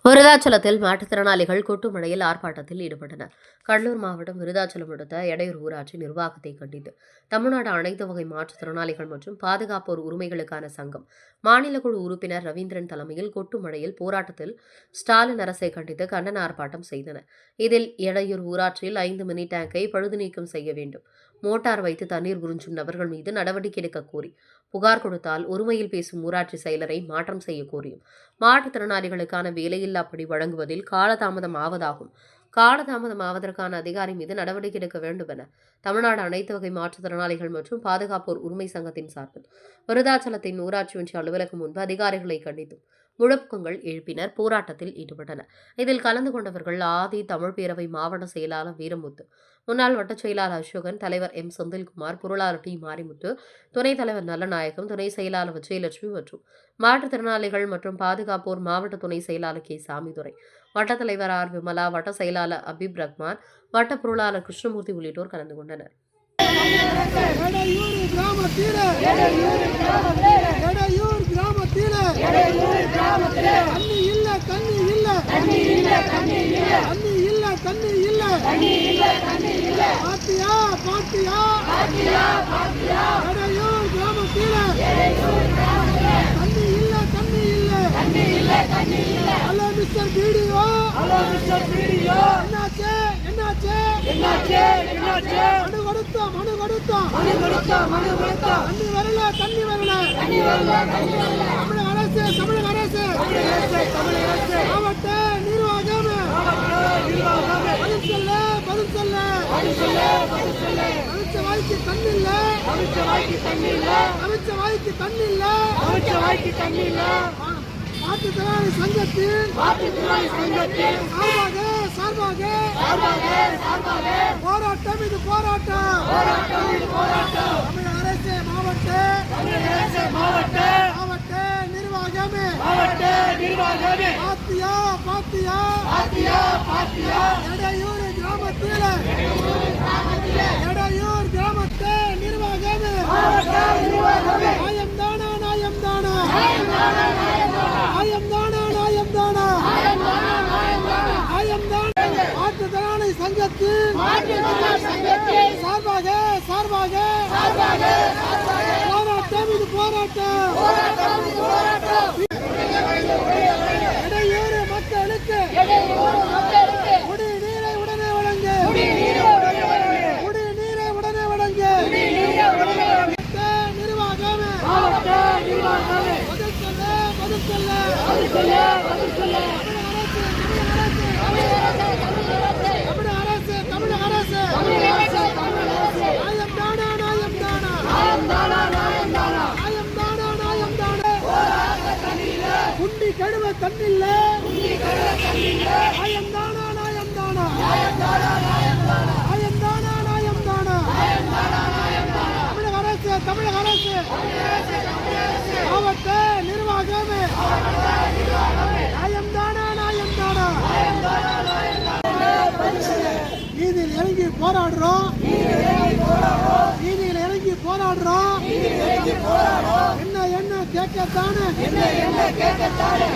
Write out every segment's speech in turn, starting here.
விருதாச்சலத்தில் மாற்றுத்திறனாளிகள் கொட்டு மழையில் ஆர்ப்பாட்டத்தில் ஈடுபட்டனர். கடலூர் மாவட்டம் விருதாச்சலம் அடுத்த எடையூர் ஊராட்சி நிர்வாகத்தை கண்டித்து தமிழ்நாடு அனைத்து வகை மாற்றுத்திறனாளிகள் மற்றும் பாதுகாப்போர் உரிமைகளுக்கான சங்கம் மாநில குழு உறுப்பினர் ரவீந்திரன் தலைமையில் கொட்டு மழையில் போராட்டத்தில் ஸ்டாலின் அரசை கண்டித்து கண்டன ஆர்ப்பாட்டம் செய்தனர். இதில் எடையூர் ஊராட்சியில் 5 மினி டேங்கை பழுது நீக்கம் செய்ய வேண்டும், மோட்டார் வைத்து தண்ணீர் உறிஞ்சும் நபர்கள் மீது நடவடிக்கை எடுக்க கோரி புகார் கொடுத்தால் ஒருமையில் பேசும் ஊராட்சி செயலரை மாற்றம் செய்ய கோரியும், மாற்றுத்திறனாளிகளுக்கான வேலையில்லாப்படி வழங்குவதில் காலதாமதம் ஆவதாகும், காலதாமதம் ஆவதற்கான அதிகாரி மீது நடவடிக்கை எடுக்க வேண்டும் என தமிழ்நாடு அனைத்து வகை மாற்றுத்திறனாளிகள் மற்றும் பாதுகாப்போர் உரிமை சங்கத்தின் சார்பில் விருதாச்சலத்தின் ஊராட்சி ஒன்றிய அலுவலகம் முன்பு அதிகாரிகளை கண்டித்தும் முழக்கங்கள் எழுப்பினர். போராட்டத்தில் ஈடுபட்டனர். இதில் கலந்து கொண்டவர்கள் ஆதி தமிழ் பேரவை மாவட்ட செயலாளர் வீரமுத்து, முன்னாள் வட்டச் செயலாளர் அசோகன், தலைவர் எம் செந்தில்குமார், பொருளாளர் டி மாரிமுத்து, துணைத் தலைவர் நல்லநாயகம், துணை செயலாளர் விஜயலட்சுமி மற்றும் மாற்றுத்திறனாளிகள் மற்றும் பாதுகாப்போர் மாவட்ட துணை செயலாளர் கே சாமிதுரை, வட்டத் தலைவர் ஆர் விமலா, வட்ட செயலாளர் அபீப் ரஹ்மான், வட்ட பொருளாளர் கிருஷ்ணமூர்த்தி உள்ளிட்டோர் கலந்து கொண்டனர். மாவட்ட நிர்வாகமே வாய்க்கு தண்ணில்ல மாற்றுத்திறனாளி சங்கத்தின் சார்பாக போராட்டம். இது போராட்டம். தமிழக அரசு மாவட்ட நிர்வாகமே பாத்தியா எடையூர் கிராமத்தில் நிர்வாகமே நாயம்தானா மாற்றுத்திறனாளி சங்கத்தின் சார்பாக போராட்டம். இது போராட்டம். இடையூறு மக்களுக்கு குடிநீரை உடனே வழங்க. நிர்வாகமே தமிழக அரசு குண்டி கழுவ தண்ணில்ல. தமிழக அரசு மாவட்ட நிர்வாகமே நீதியில் இறங்கி போராடுறோம். என்ன கேட்கத்தானே என்ன ஏதுன்னு கேட்கத்தானே.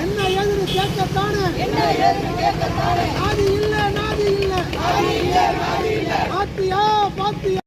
நாதி இல்ல பாத்தியா